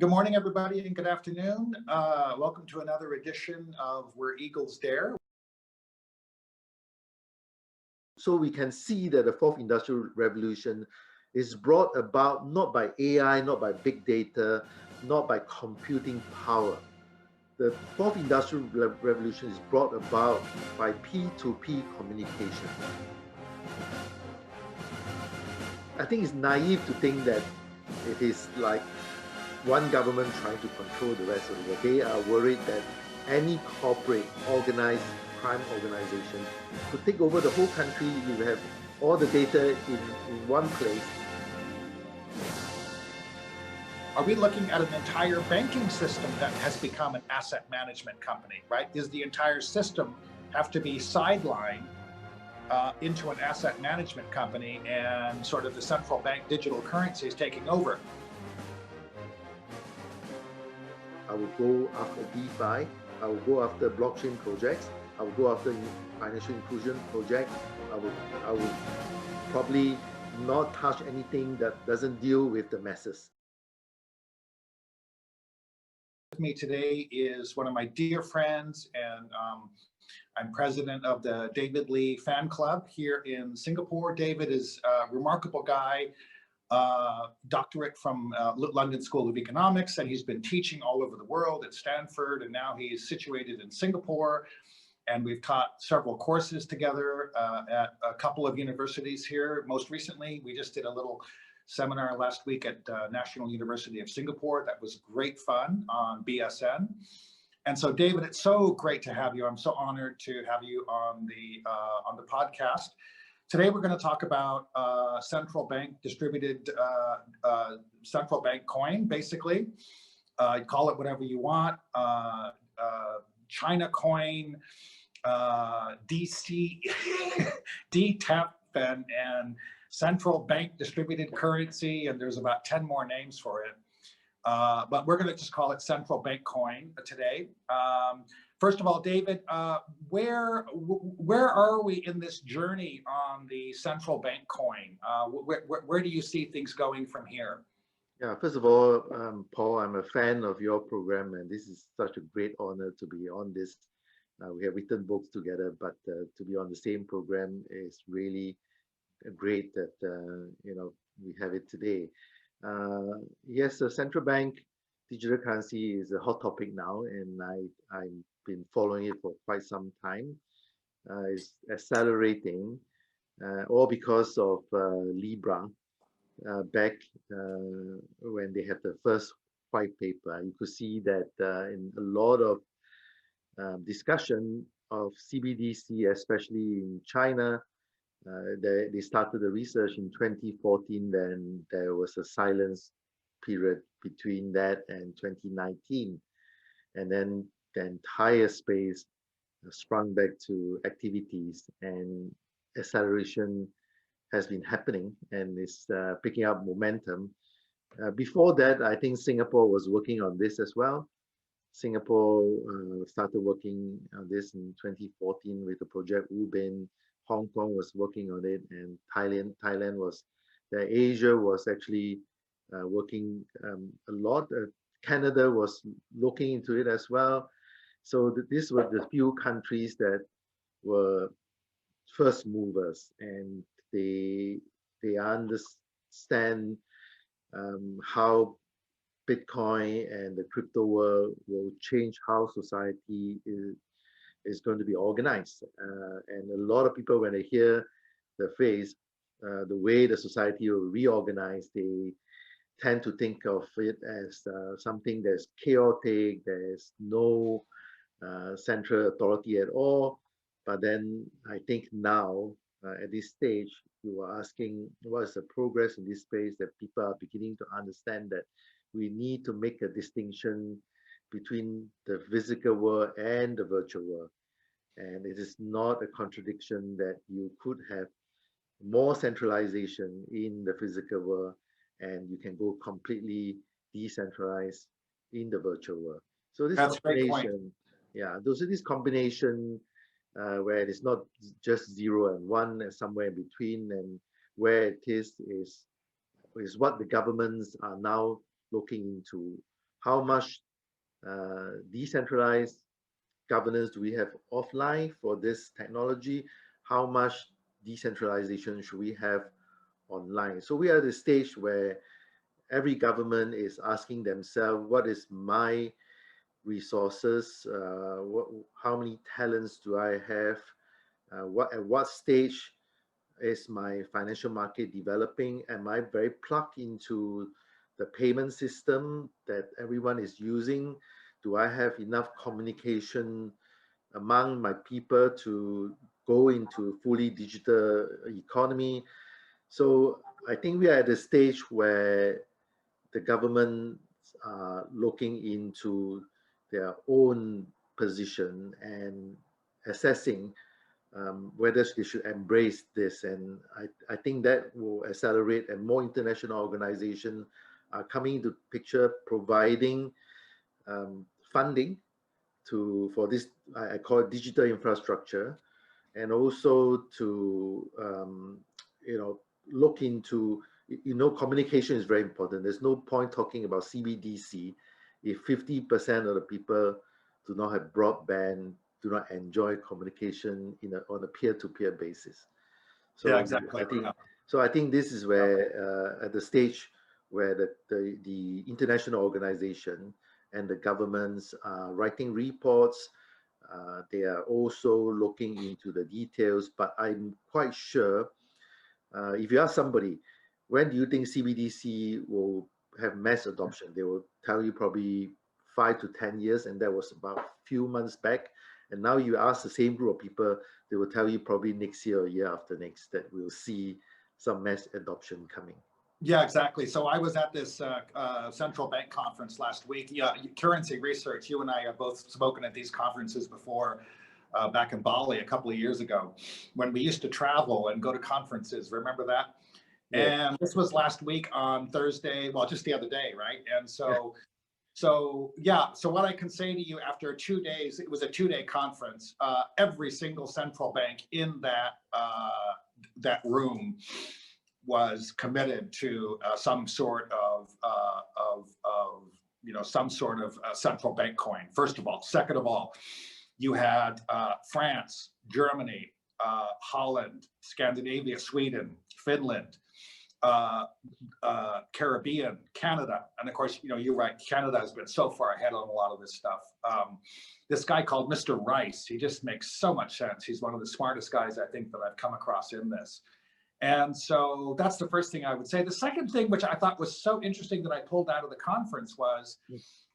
Good morning, everybody, and good afternoon. Welcome to another edition of Where Eagles Dare. So we can see that the fourth industrial revolution is brought about not by AI, not by big data, not by computing power. The fourth industrial revolution is brought about by P2P communication. I think it's naive to think that it is like one government trying to control the rest of the world. They are worried that any corporate organized crime organization could take over the whole country. You have all the data in one place. Are we looking at an entire banking system that has become an asset management company, right? Does the entire system have to be sidelined into an asset management company and sort of the central bank digital currencies taking over? I will go after DeFi. I will go after blockchain projects. I will go after financial inclusion projects. I will probably not touch anything that doesn't deal with the masses. With me today is one of my dear friends, and I'm president of the David Lee fan club here in Singapore. David is a remarkable guy. Doctorate from London School of Economics, and he's been teaching all over the world at Stanford, and now he's situated in Singapore, and we've taught several courses together at a couple of universities here. Most recently, we just did a little seminar last week at National University of Singapore. That was great fun on BSN. And so, David, it's so great to have you. I'm so honored to have you on the podcast. Today, we're going to talk about central bank distributed central bank coin, basically. Call it whatever you want. China coin, DC, DTEP, and central bank distributed currency. And there's about 10 more names for it. But we're going to just call it central bank coin today. First of all, David, where are we in this journey on the central bank coin? Where do you see things going from here? Yeah, first of all, Paul, I'm a fan of your program, and this is such a great honor to be on this. We have written books together, but to be on the same program is really great that we have it today. Yes, the central bank digital currency is a hot topic now, and I've been following it for quite some time. It's accelerating, all because of Libra. Back when they had the first white paper, you could see that in a lot of discussion of CBDC, especially in China, they started the research in 2014. Then there was a silence period between that and 2019, and then the entire space sprung back to activities, and acceleration has been happening and is picking up momentum. Before that, I think Singapore was working on this as well. Singapore started working on this in 2014 with the project Ubin. Hong Kong was working on it, and Thailand was, Asia was actually working a lot. Canada was looking into it as well. So these were the few countries that were first movers, and they understand how Bitcoin and the crypto world will change how society is going to be organized. And a lot of people, when they hear the phrase, the way the society will reorganize, they tend to think of it as something that's chaotic, there's no central authority at all. But then I think now, at this stage, you are asking what is the progress in this space, that people are beginning to understand that we need to make a distinction between the physical world and the virtual world. And it is not a contradiction that you could have more centralization in the physical world, and you can go completely decentralized in the virtual world. So this combination, yeah, this combination where it is not just 0 and 1 and somewhere in between, and where it is what the governments are now looking into how much decentralized governance do we have offline for this technology? How much decentralization should we have online? So we are at the stage where every government is asking themselves, what is my resources? How many talents do I have? At what stage is my financial market developing? Am I very plugged into the payment system that everyone is using? Do I have enough communication among my people to go into fully digital economy? So I think we are at the stage where the government are looking into their own position and assessing whether they should embrace this. And I think that will accelerate, and more international organizations are coming into picture, providing funding for this, I call it digital infrastructure, and also to look into, communication is very important. There's no point talking about CBDC if 50% of the people do not have broadband, do not enjoy communication on a peer-to-peer basis. So yeah, exactly. I think this is where at the stage where the international organization and the governments are writing reports. They are also looking into the details, but I'm quite sure if you ask somebody, when do you think CBDC will have mass adoption? They will tell you probably 5 to 10 years, and that was about a few months back. And now you ask the same group of people, they will tell you probably next year or year after next that we'll see some mass adoption coming. Yeah, exactly. So I was at this central bank conference last week. Yeah, currency research. You and I have both spoken at these conferences before, back in Bali a couple of years ago, when we used to travel and go to conferences. Remember that? Yeah. And this was last week on Thursday. Well, just the other day, right? And so, so what I can say to you, after 2 days, it was a 2-day conference. Every single central bank in that room was committed to some sort of central bank coin. First of all, second of all, you had France, Germany, Holland, Scandinavia, Sweden, Finland, Caribbean, Canada, and of course, you're right. Canada has been so far ahead on a lot of this stuff. This guy called Mr. Rice, he just makes so much sense. He's one of the smartest guys I think that I've come across in this. And so that's the first thing I would say. The second thing, which I thought was so interesting that I pulled out of the conference, was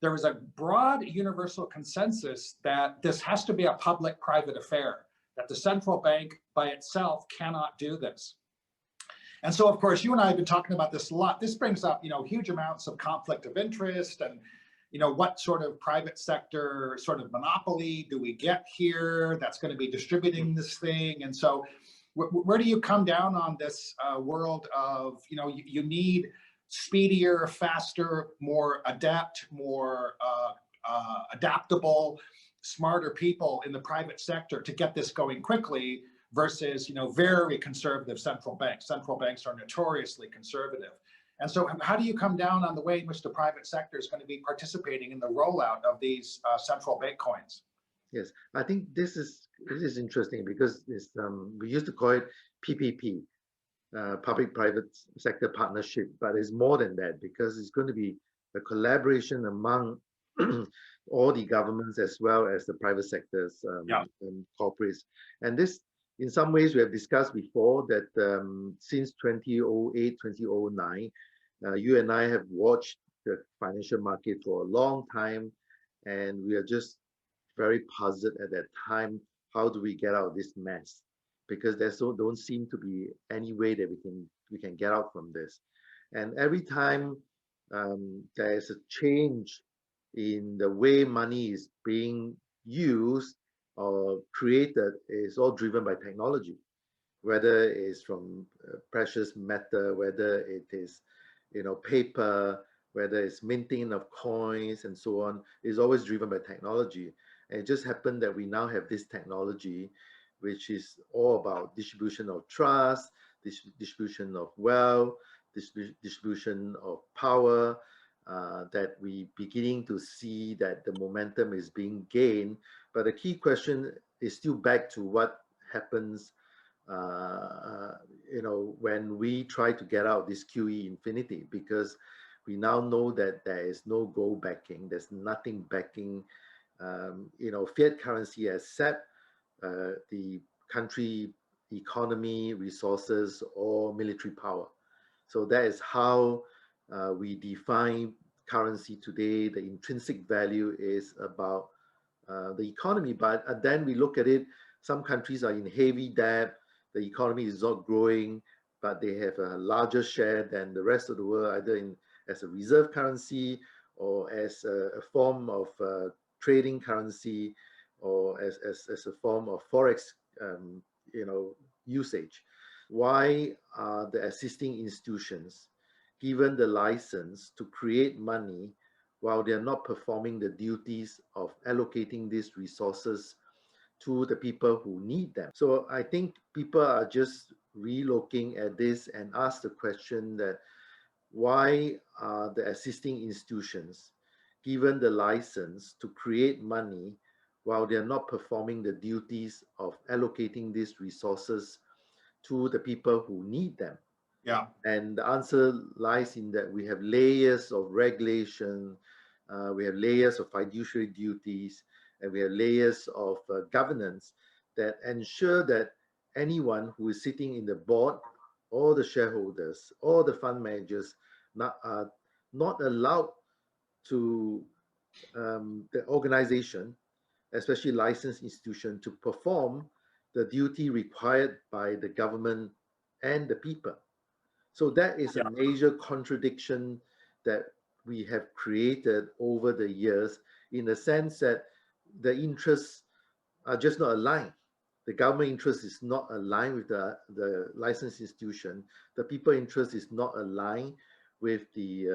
there was a broad universal consensus that this has to be a public-private affair, that the central bank by itself cannot do this. And so, of course, you and I have been talking about this a lot. This brings up, huge amounts of conflict of interest and, what sort of private sector sort of monopoly do we get here that's going to be distributing this thing? And so where do you come down on this world of, you need speedier, faster, more adept, more adaptable, smarter people in the private sector to get this going quickly versus, very conservative central banks. Central banks are notoriously conservative. And so how do you come down on the way in which the private sector is going to be participating in the rollout of these central bank coins? Yes, I think this is interesting because we used to call it PPP, public-private sector partnership, but it's more than that because it's going to be a collaboration among all the governments as well as the private sectors and corporates. And this, in some ways, we have discussed before that since 2008, 2009, you and I have watched the financial market for a long time, and we are just very puzzled at that time. How do we get out of this mess? Because there don't seem to be any way that we can get out from this. And every time there is a change in the way money is being used or created, is all driven by technology. Whether it's from precious metal, whether it is paper, whether it's minting of coins and so on, is always driven by technology. And it just happened that we now have this technology, which is all about distribution of trust, distribution of wealth, distribution of power, that we beginning to see that the momentum is being gained. But the key question is still back to what happens, when we try to get out this QE infinity, because we now know that there is no gold backing, there's nothing backing, fiat currency except the country economy, resources, or military power. So that is how we define currency today. The intrinsic value is about the economy, but then we look at it, some countries are in heavy debt, the economy is not growing, but they have a larger share than the rest of the world, either as a reserve currency or as a form of trading currency, or as a form of forex usage. Why are the existing institutions given the license to create money while they are not performing the duties of allocating these resources to the people who need them? So I think people are just re-looking at this and ask the question that why are the existing institutions given the license to create money while they are not performing the duties of allocating these resources to the people who need them? Yeah. And the answer lies in that we have layers of regulation, we have layers of fiduciary duties, and we have layers of governance that ensure that anyone who is sitting in the board, or the shareholders, or the fund managers, are not allowed to the organization, especially licensed institution, to perform the duty required by the government and the people. So that is a major contradiction that we have created over the years, in the sense that the interests are just not aligned. The government interest is not aligned with the licensed institution. The people interest is not aligned with the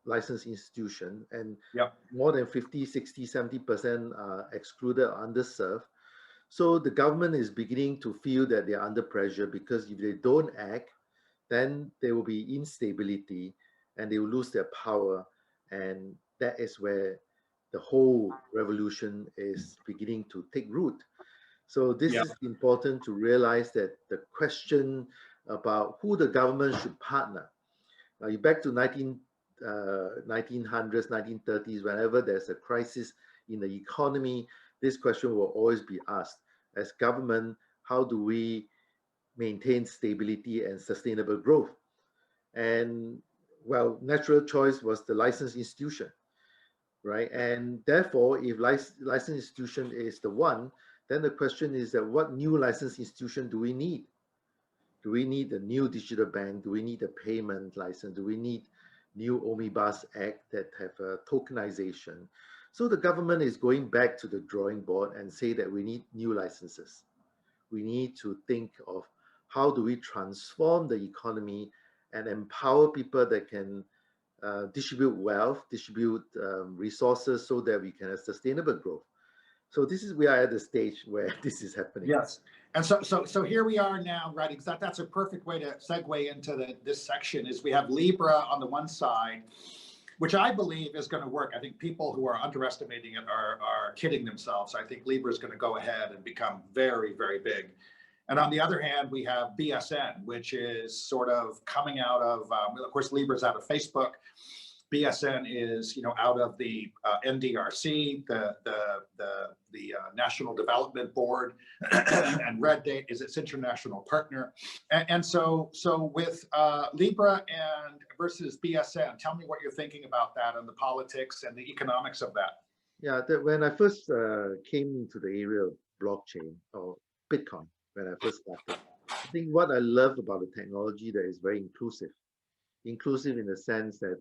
licensed institution, and more than 50, 60, 70% are excluded or underserved. So the government is beginning to feel that they are under pressure, because if they don't act, then there will be instability and they will lose their power. And that is where the whole revolution is beginning to take root. So this is important to realize, that the question about who the government should partner. Now you back to 1900s, 1930s, whenever there's a crisis in the economy, this question will always be asked. As government, how do we maintain stability and sustainable growth? And well, natural choice was the licensed institution, right? And therefore, if licensed institution is the one, then the question is that what new licensed institution do we need? Do we need a new digital bank? Do we need a payment license? Do we need new Omnibus Act that have a tokenization? So the government is going back to the drawing board and say that we need new licenses. We need to think of how do we transform the economy and empower people that can distribute wealth, distribute resources, so that we can have sustainable growth. So we are at the stage where this is happening. Yes. And so here we are now, right? Exactly. That's a perfect way to segue into this section. Is we have Libra on the one side, which I believe is going to work. I think people who are underestimating it are kidding themselves. I think Libra is going to go ahead and become very, very big. And on the other hand, we have BSN, which is sort of coming out of course, Libra's out of Facebook. BSN is, out of the NDRC, the National Development Board, and Red Date is its international partner. And so with Libra and versus BSN, tell me what you're thinking about that and the politics and the economics of that. Yeah, when I first came into the area of blockchain or Bitcoin, when I first started, I think what I love about the technology that is very inclusive in the sense that,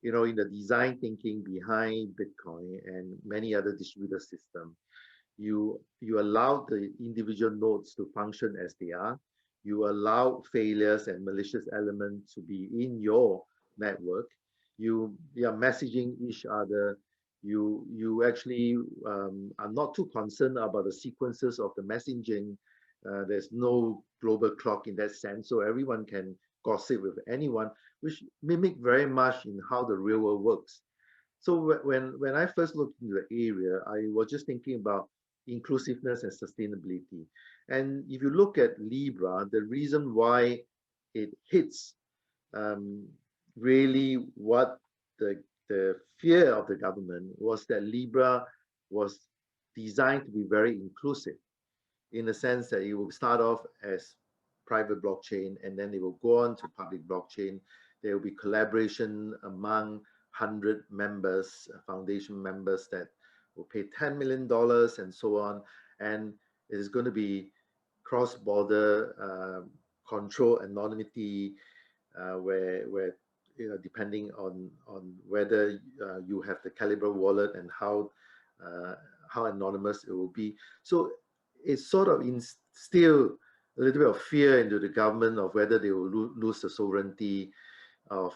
in the design thinking behind Bitcoin and many other distributed systems, you allow the individual nodes to function as they are. You allow failures and malicious elements to be in your network. You are messaging each other. You actually are not too concerned about the sequences of the messaging. There's no global clock in that sense, so everyone can gossip with anyone, which mimic very much in how the real world works. So when I first looked into the area, I was just thinking about inclusiveness and sustainability. And if you look at Libra, the reason why it hits um, really what the fear of the government was that Libra was designed to be very inclusive in the sense that it will start off as private blockchain and then it will go on to public blockchain. There will be collaboration among 100 members, foundation members that will pay $10 million and so on. And it is going to be cross-border control anonymity, where depending on whether you have the Calibre wallet and how anonymous it will be. So it sort of instill a little bit of fear into the government of whether they will lose the sovereignty of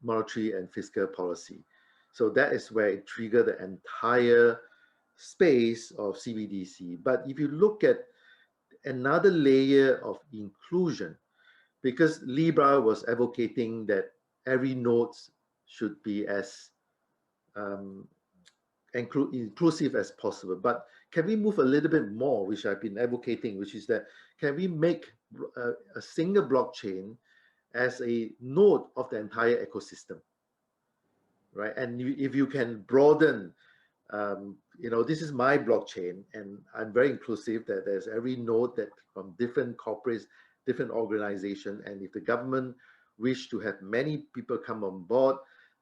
monetary and fiscal policy. So that is where it triggered the entire space of CBDC. But if you look at another layer of inclusion, because Libra was advocating that every node should be as inclusive as possible. But can we move a little bit more, which I've been advocating, which is that can we make a single blockchain as a node of the entire ecosystem, right? And if you can broaden, this is my blockchain, and I'm very inclusive that there's every node that from different corporates, different organizations, and if the government wish to have many people come on board,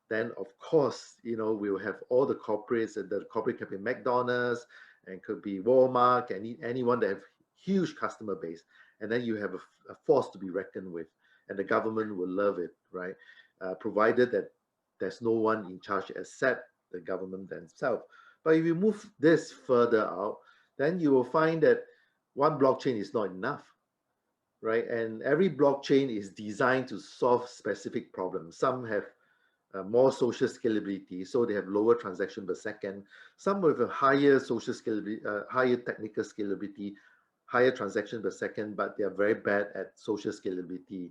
then of course, we'll have all the corporates, and the corporate can be McDonald's and could be Walmart, and anyone that have huge customer base, and then you have a force to be reckoned with, and the government will love it, right? Provided that there's no one in charge except the government themselves. But if you move this further out, then you will find that one blockchain is not enough, right? And every blockchain is designed to solve specific problems. Some have more social scalability, so they have lower transaction per second. Some with a higher social scalability, higher technical scalability, higher transaction per second, but they are very bad at social scalability.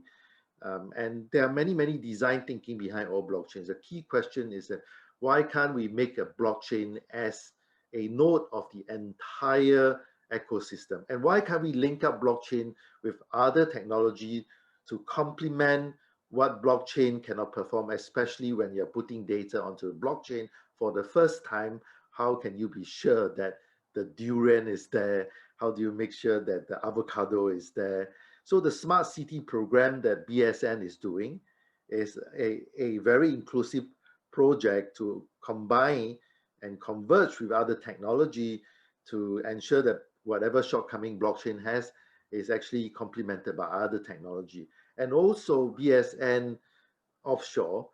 And there are many design thinking behind all blockchains. The key question is that why can't we make a blockchain as a node of the entire ecosystem? And why can't we link up blockchain with other technology to complement what blockchain cannot perform, especially when you're putting data onto the blockchain for the first time? How can you be sure that the durian is there? How do you make sure that the avocado is there? So the smart city program that BSN is doing is a very inclusive project to combine and converge with other technology to ensure that whatever shortcoming blockchain has is actually complemented by other technology. And also BSN offshore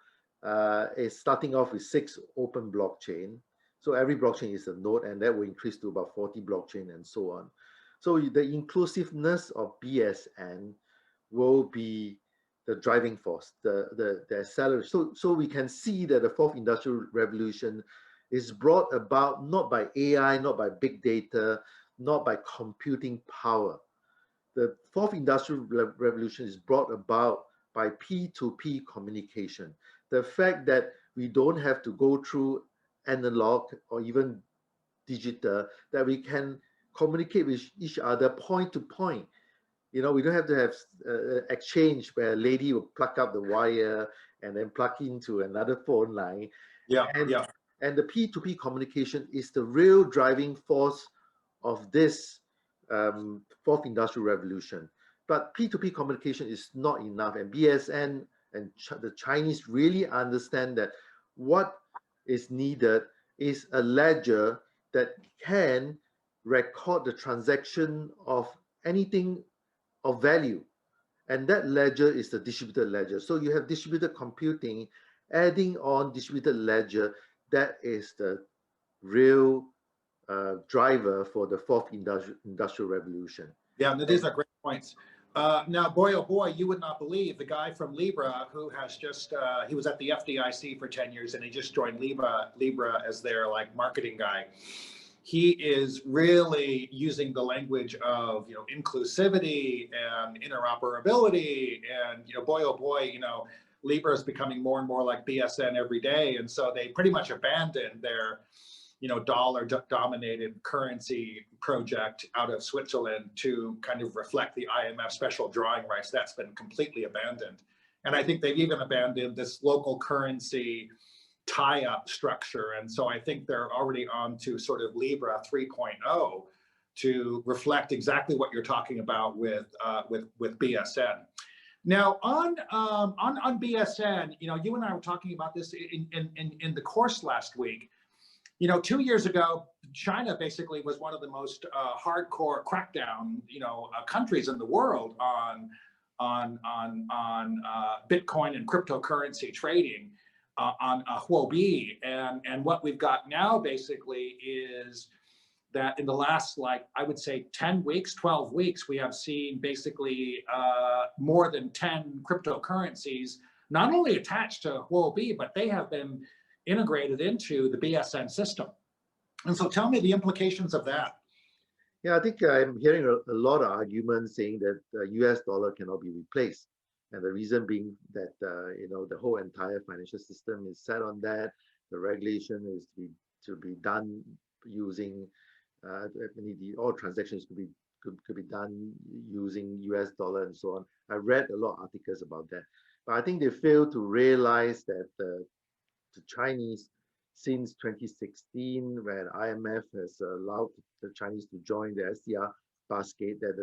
is starting off with 6 open blockchain. So every blockchain is a node, and that will increase to about 40 blockchain and so on. So the inclusiveness of BSN will be the driving force, the acceleration. So we can see that the 4th industrial revolution is brought about not by AI, not by big data, not by computing power. The 4th industrial revolution is brought about by P2P communication. The fact that we don't have to go through analog or even digital, that we can communicate with each other point to point. We don't have to have exchange where a lady will pluck up the wire and then plug into another phone line. And the P2P communication is the real driving force of this 4th industrial revolution. But P2P communication is not enough, and BSN and the Chinese really understand that what is needed is a ledger that can record the transaction of anything of value. And that ledger is the distributed ledger. So you have distributed computing, adding on distributed ledger, that is the real driver for the 4th industrial revolution. Yeah, and these are great points. Now, boy, oh boy, you would not believe the guy from Libra who has just, he was at the FDIC for 10 years and he just joined Libra as their marketing guy. he is really using the language of, inclusivity and interoperability, and, boy, oh boy, Libra is becoming more and more like BSN every day. And so they pretty much abandoned their, dollar dominated currency project out of Switzerland to kind of reflect the IMF special drawing rights. That's been completely abandoned. And I think they've even abandoned this local currency tie-up structure. And so I think they're already on to sort of Libra 3.0 to reflect exactly what you're talking about with BSN. Now on BSN, you and I were talking about this in the course last week. 2 years ago, China basically was one of the most hardcore crackdown, countries in the world on Bitcoin and cryptocurrency trading on Huobi. And what we've got now basically is that in the last, I would say 10 weeks, 12 weeks, we have seen basically more than 10 cryptocurrencies, not only attached to Huobi, but they have been integrated into the BSN system. And so tell me the implications of that. Yeah, I think I'm hearing a lot of arguments saying that the US dollar cannot be replaced. And the reason being that, the whole entire financial system is set on that. The regulation is to be done using, all transactions could be done using US dollar and so on. I read a lot of articles about that. But I think they fail to realize that the Chinese, since 2016, when IMF has allowed the Chinese to join the SDR basket, that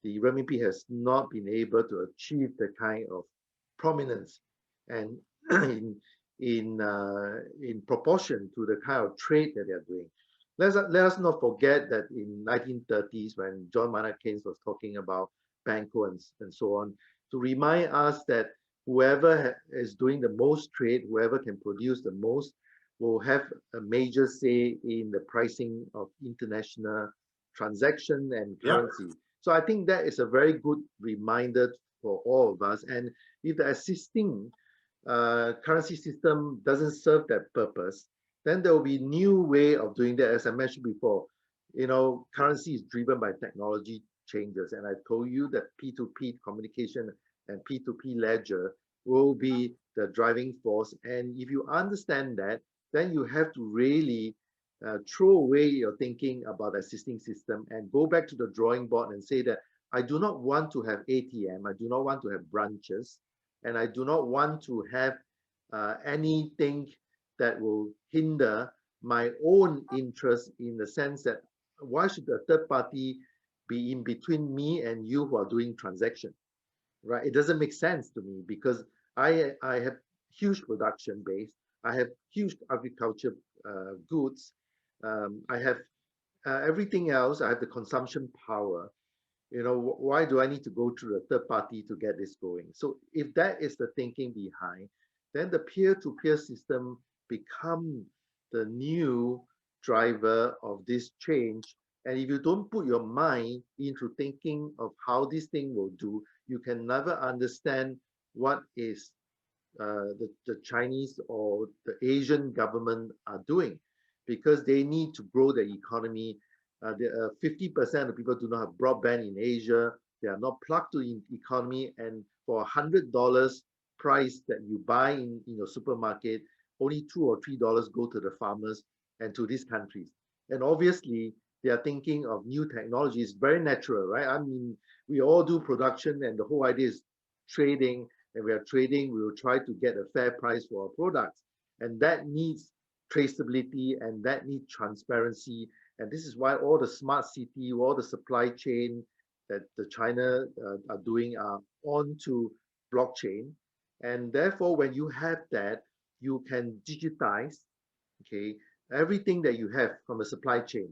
the renminbi has not been able to achieve the kind of prominence and in proportion to the kind of trade that they are doing. Let us not forget that in 1930s, when John Maynard Keynes was talking about Banco and so on, to remind us that whoever is doing the most trade, whoever can produce the most, will have a major say in the pricing of international transaction and currency. Yep. So I think that is a very good reminder for all of us. And if the existing currency system doesn't serve that purpose, then there will be new way of doing that. As I mentioned before, currency is driven by technology changes. And I told you that P2P communication and P2P ledger will be the driving force. And if you understand that, then you have to really throw away your thinking about the existing system and go back to the drawing board and say that I do not want to have ATM, I do not want to have branches, and I do not want to have anything that will hinder my own interest, in the sense that why should a third party be in between me and you who are doing transaction, right? It doesn't make sense to me, because I have huge production base, I have huge agriculture goods, I have everything else, I have the consumption power. Why do I need to go through a third party to get this going? So if that is the thinking behind, then the peer-to-peer system become the new driver of this change. And if you don't put your mind into thinking of how this thing will do, you can never understand what is the Chinese or the Asian government are doing, because they need to grow their economy. 50% of people do not have broadband in Asia. They are not plugged to the economy. And for $100 price that you buy in your supermarket, only $2 or $3 go to the farmers and to these countries. And obviously, they are thinking of new technologies. Very natural, right? I mean, we all do production, and the whole idea is trading. And we are trading, we will try to get a fair price for our products. And that needs traceability, and that needs transparency. And this is why all the smart city, all the supply chain that the China are doing are onto blockchain. And therefore, when you have that, you can digitize, okay, everything that you have from the supply chain,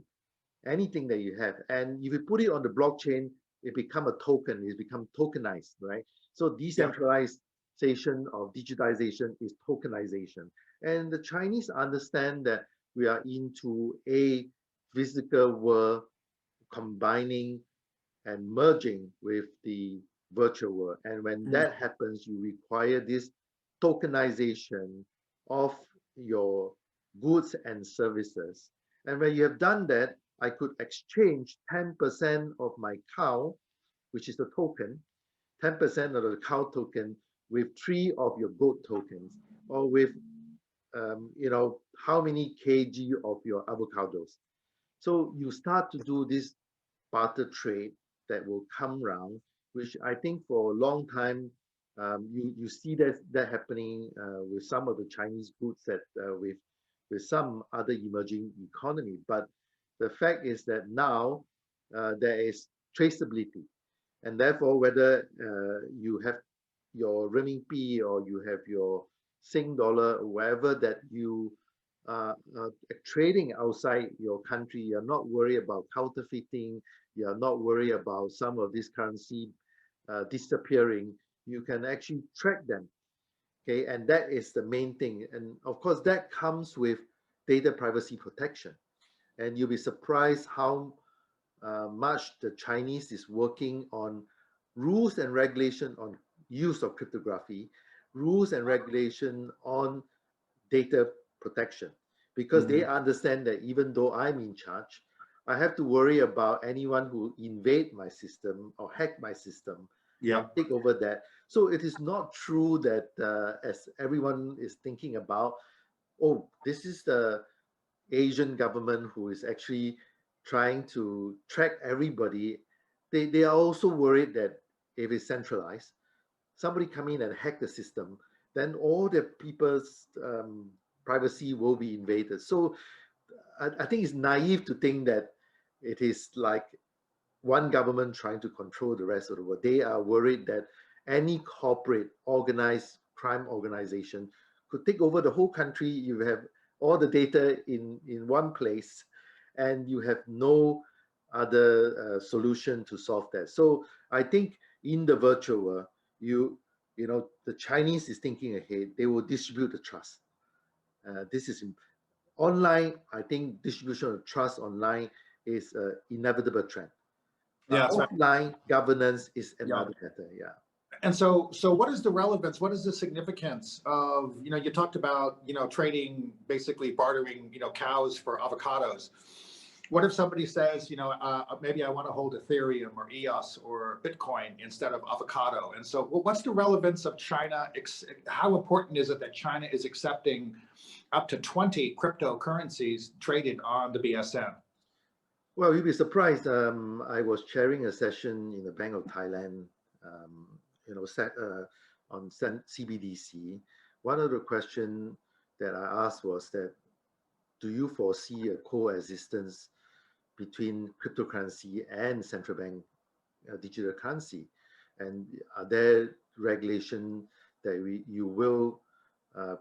anything that you have. And if you put it on the blockchain, it become a token, it's become tokenized, right? So decentralization of digitization is tokenization. And the Chinese understand that we are into a physical world combining and merging with the virtual world. And when that happens, you require this tokenization of your goods and services. And when you have done that, I could exchange 10% of my cow, which is the token, 10% of the cow token with 3 of your goat tokens, or with how many kg of your avocados. So you start to do this barter trade that will come round, which I think for a long time you see that happening with some of the Chinese goods that with some other emerging economy. But the fact is that now there is traceability, and therefore whether you have your renminbi or you have your Sing dollar or wherever that you are trading outside your country, you're not worried about counterfeiting, you're not worried about some of this currency disappearing. You can actually track them, okay? And that is the main thing. And of course, that comes with data privacy protection. And you'll be surprised how much the Chinese is working on rules and regulation on use of cryptography, rules and regulation on data protection, because they understand that even though I'm in charge, I have to worry about anyone who invade my system or hack my system, take over that. So it is not true that as everyone is thinking about, oh, this is the Asian government who is actually trying to track everybody. They are also worried that if it's centralized, somebody come in and hack the system, then all the people's privacy will be invaded. So I think it's naive to think that it is like one government trying to control the rest of the world. They are worried that any corporate organized crime organization could take over the whole country. You have all the data in one place, and you have no other solution to solve that. So I think in the virtual world, the Chinese is thinking ahead. They will distribute the trust. This is online. I think distribution of trust online is an inevitable trend. Yeah, offline governance is another matter. Yeah. And so what is the relevance? What is the significance of, you talked about, trading, basically bartering, cows for avocados. What if somebody says, maybe I want to hold Ethereum or EOS or Bitcoin instead of avocado? And so what's the relevance of China? How important is it that China is accepting up to 20 cryptocurrencies traded on the BSN? Well, you'll be surprised. I was chairing a session in the Bank of Thailand, on CBDC. One of the questions that I asked was that, do you foresee a coexistence between cryptocurrency and central bank digital currency? And are there regulation that you will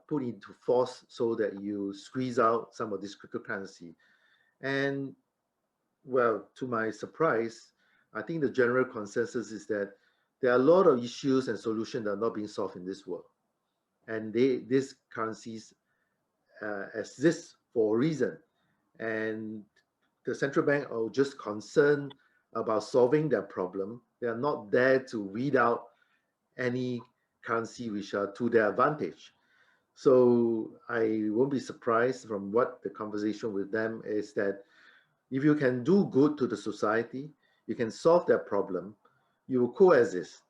put into force so that you squeeze out some of this cryptocurrency? And well, to my surprise, I think the general consensus is that there are a lot of issues and solutions that are not being solved in this world. And these currencies exist for a reason. And the central bank are just concerned about solving their problem. They are not there to weed out any currency which are to their advantage. So I won't be surprised from what the conversation with them is, that if you can do good to the society, you can solve their problem, you will coexist.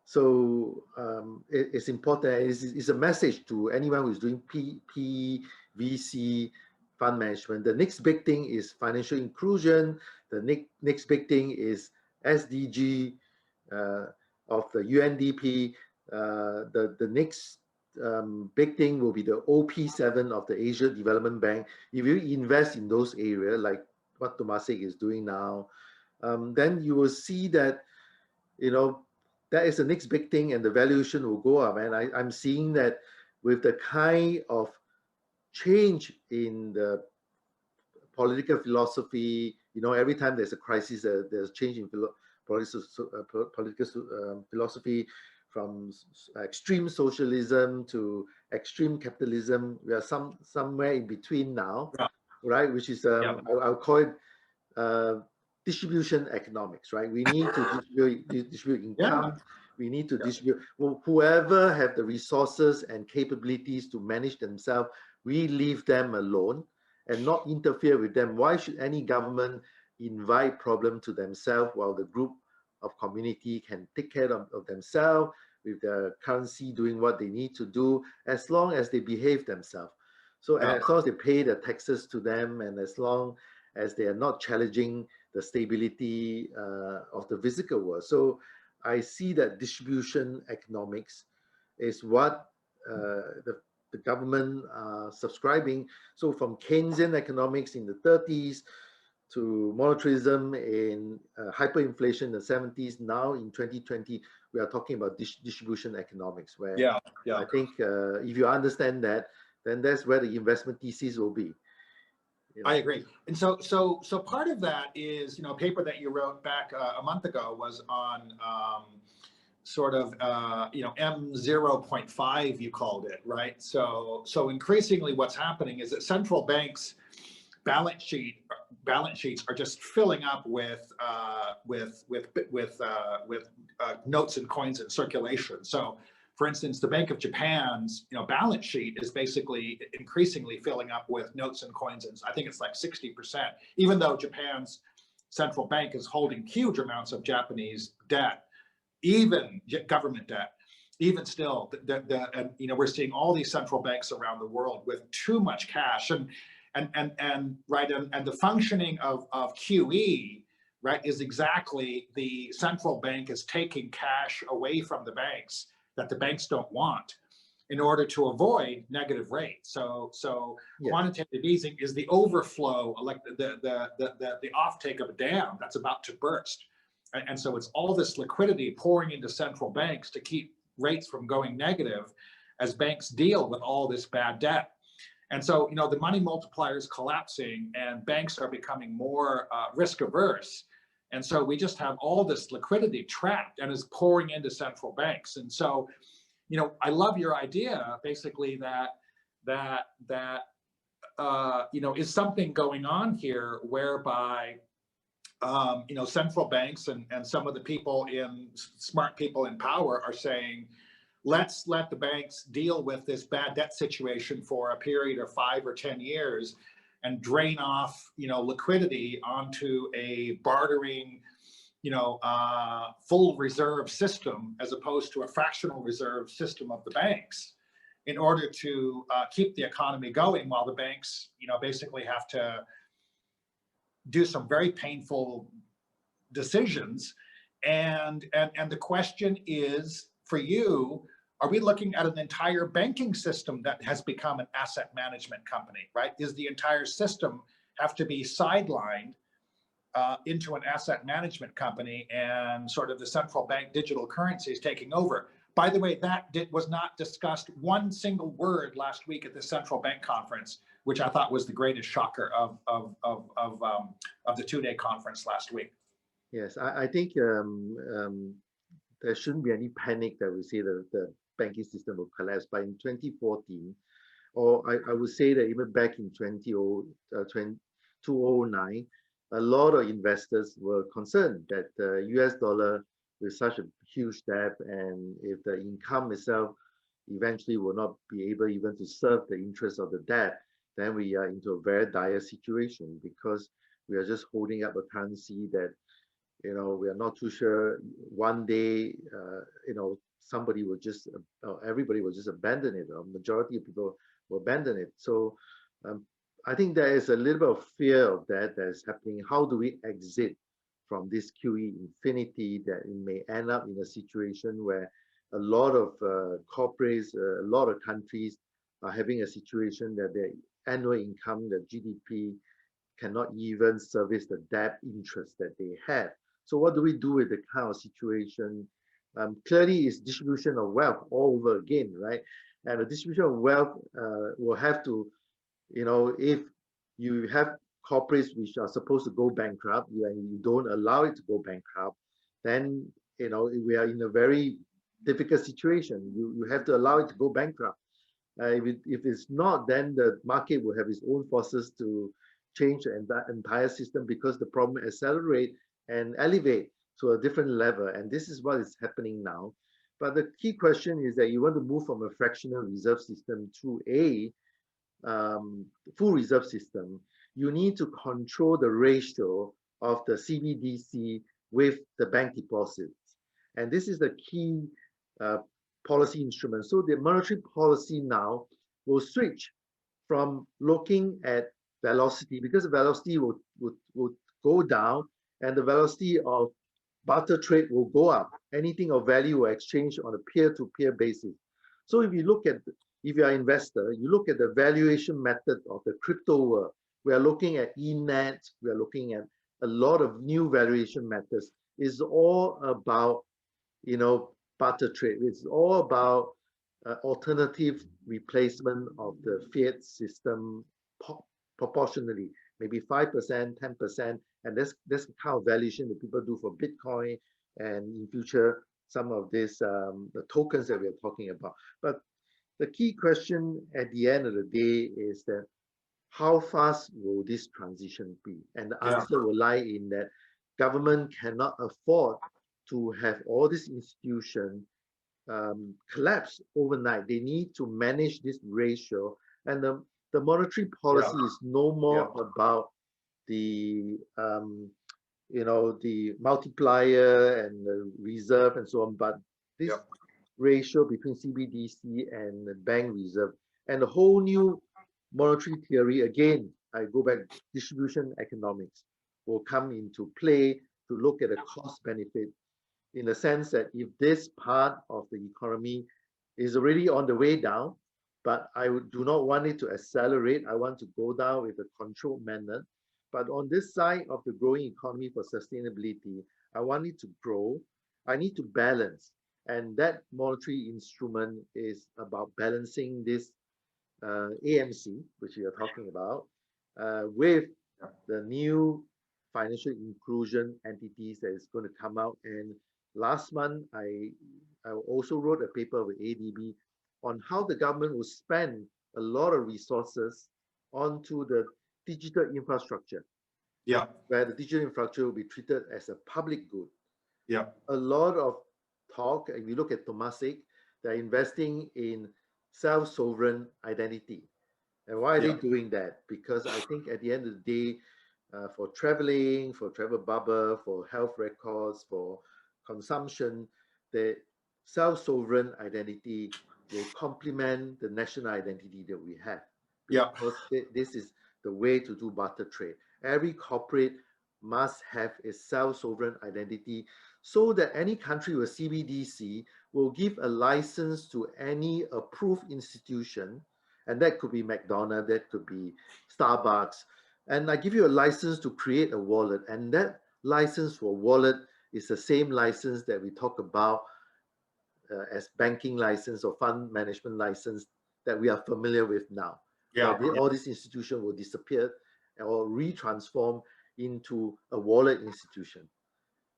So it's important. It's a message to anyone who is doing VC, fund management. The next big thing is financial inclusion. The next big thing is SDG of the UNDP. The next big thing will be the OP7 of the Asia Development Bank. If you invest in those areas, like what Temasek is doing now, then you will see that, that is the next big thing, and the valuation will go up. And I'm seeing that with the kind of change in the political philosophy, every time there's a crisis, there's change in political philosophy, from extreme socialism to extreme capitalism. We are somewhere in between now, right? Which is I'll call it distribution economics, right? We need to distribute income. We need to distribute. Well, whoever have the resources and capabilities to manage themselves, we leave them alone, and not interfere with them. Why should any government invite problem to themselves while the group of community can take care of themselves with the currency doing what they need to do, as long as they behave themselves? So as long as they pay the taxes to them, and as long as they are not challenging the stability of the physical world. So I see that distribution economics is what the government are subscribing. So from Keynesian economics in the 30s to monetarism in hyperinflation in the 70s, now in 2020, we are talking about distribution economics, where I think if you understand that, then that's where the investment thesis will be. You know? I agree. And so part of that is, a paper that you wrote back a month ago was on sort of, M0.5, you called it, right? So increasingly what's happening is that central banks' balance sheets are just filling up with notes and coins in circulation. So, for instance, the Bank of Japan's balance sheet is basically increasingly filling up with notes and coins, and I think it's like 60%. Even though Japan's central bank is holding huge amounts of Japanese debt, even government debt, even still, we're seeing all these central banks around the world with too much cash, and the functioning of QE, right, is exactly the central bank is taking cash away from the banks that the banks don't want in order to avoid negative rates. So quantitative easing is the overflow, like the offtake of a dam that's about to burst. And so it's all this liquidity pouring into central banks to keep rates from going negative as banks deal with all this bad debt. And so, the money multiplier is collapsing and banks are becoming more risk averse. And so we just have all this liquidity trapped and is pouring into central banks. And so, I love your idea, basically, that is something going on here whereby, central banks and some of the smart people in power are saying, let's let the banks deal with this bad debt situation for a period of 5 or 10 years and drain off, liquidity onto a bartering, full reserve system as opposed to a fractional reserve system of the banks, in order to keep the economy going while the banks, basically have to do some very painful decisions. And the question is, for you, are we looking at an entire banking system that has become an asset management company, right? Is the entire system have to be sidelined into an asset management company, and sort of the central bank digital currencies taking over? By the way, that was not discussed one single word last week at the central bank conference, which I thought was the greatest shocker of the 2-day conference last week. Yes, I think there shouldn't be any panic that we say the banking system will collapse. But in 2014, or I would say that even back in 2009, a lot of investors were concerned that the US dollar with such a huge debt, and if the income itself eventually will not be able even to serve the interest of the debt, then we are into a very dire situation, because we are just holding up a currency that, we are not too sure one day, somebody will just, everybody will just abandon it, or majority of people will abandon it. So I think there is a little bit of fear of that is happening. How do we exit from this QE infinity, that it may end up in a situation where a lot of corporates, a lot of countries are having a situation that their annual income, the GDP, cannot even service the debt interest that they have. So what do we do with the kind of situation? Clearly, it's distribution of wealth all over again, right? And the distribution of wealth will have to, if you have corporates which are supposed to go bankrupt, and you don't allow it to go bankrupt, then we are in a very difficult situation. You have to allow it to go bankrupt. If it's not, then the market will have its own forces to change the entire system, because the problem accelerate and elevate to a different level. And this is what is happening now. But the key question is that you want to move from a fractional reserve system to a full reserve system, you need to control the ratio of the CBDC with the bank deposits. And this is the key policy instrument. So the monetary policy now will switch from looking at velocity, because the velocity will go down and the velocity of barter trade will go up. Anything of value will exchange on a peer-to-peer basis. So if you are an investor, you look at the valuation method of the crypto world. We are looking at ENET, we are looking at a lot of new valuation methods. It's all about, barter trade. It's all about alternative replacement of the fiat system proportionally, maybe 5%, 10%, and that's the kind of valuation that people do for Bitcoin, and in future some of this the tokens that we are talking about. But the key question at the end of the day is that how fast will this transition be? And the answer will lie in that government cannot afford to have all these institutions collapse overnight. They need to manage this ratio, and the monetary policy is no more about the the multiplier and the reserve and so on, but this ratio between CBDC and the bank reserve, and the whole new monetary theory, again, I go back, distribution economics will come into play to look at the cost benefit, in the sense that if this part of the economy is already on the way down, but I do not want it to accelerate. I want to go down with a controlled manner. But on this side of the growing economy for sustainability, I want it to grow. I need to balance. And that monetary instrument is about balancing this AMC, which we are talking about, with the new financial inclusion entities that is going to come out. And last month, I also wrote a paper with ADB on how the government will spend a lot of resources onto the digital infrastructure. Where the digital infrastructure will be treated as a public good. A lot of talk, if you look at Temasek, they're investing in self-sovereign identity. And why are they doing that? Because I think at the end of the day, for traveling, for travel bubble, for health records, for consumption, the self-sovereign identity will complement the national identity that we have. Because this is the way to do barter trade. Every corporate must have a self-sovereign identity, so that any country with CBDC will give a license to any approved institution, and that could be McDonald's, that could be Starbucks, and I give you a license to create a wallet, and that license for wallet is the same license that we talk about as banking license or fund management license that we are familiar with now. All these institutions will disappear or retransform into a wallet institution.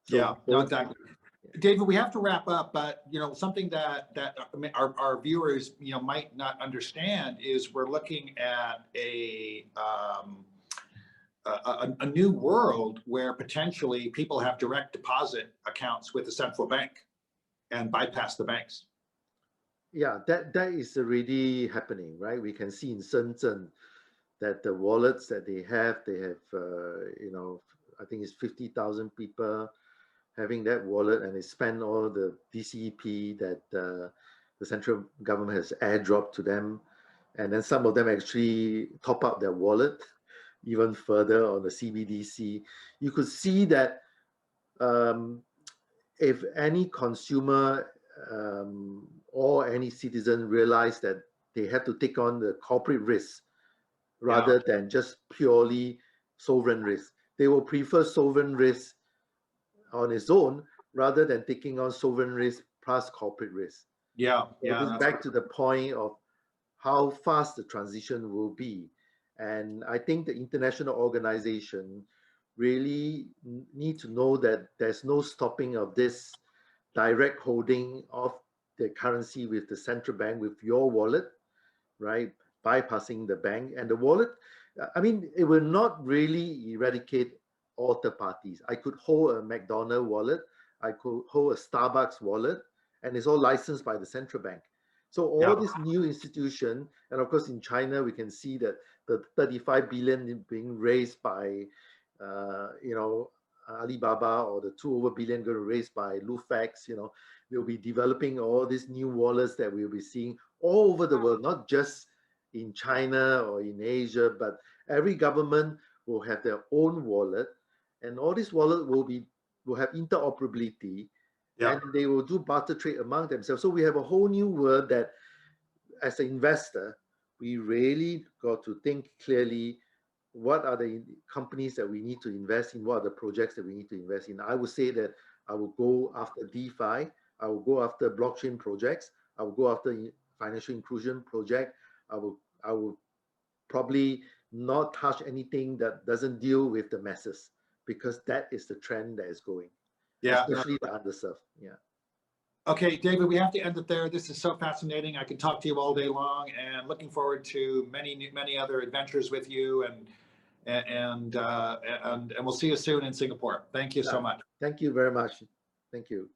So exactly. David, we have to wrap up, but something that our viewers might not understand is we're looking at a new world where potentially people have direct deposit accounts with the central bank and bypass the banks. Yeah, that is already happening, right? We can see in Shenzhen that the wallets that they have, I think it's 50,000 people having that wallet, and they spend all the DCP that the central government has airdropped to them. And then some of them actually top up their wallet even further on the CBDC. You could see that if any consumer or any citizen realize that they have to take on the corporate risk rather than just purely sovereign risk, they will prefer sovereign risk on its own rather than taking on sovereign risk plus corporate risk. Back to the point of how fast the transition will be. And I think the international organization really need to know that there's no stopping of this direct holding of the currency with the central bank, with your wallet, right? Bypassing the bank and the wallet. I mean, it will not really eradicate all third parties. I could hold a McDonald's wallet, I could hold a Starbucks wallet, and it's all licensed by the central bank. So all Yeah. this new institution, and of course in China we can see that the 35 billion being raised by, Alibaba, or the 2 billion going to raised by Lufax. They'll be developing all these new wallets that we'll be seeing all over the world, not just in China or in Asia, but every government will have their own wallet, and all these wallets will have interoperability, Yeah. and they will do barter trade among themselves. So we have a whole new world that, as an investor, we really got to think clearly. What are the companies that we need to invest in? What are the projects that we need to invest in? I would say that I will go after DeFi. I will go after blockchain projects. I will go after financial inclusion project. I will probably not touch anything that doesn't deal with the masses, because that is the trend that is going, Yeah. especially the underserved. Yeah. Okay, David, we have to end it there. This is so fascinating. I could talk to you all day long, and looking forward to many other adventures with you, and we'll see you soon in Singapore. Thank you so much. Thank you very much. Thank you.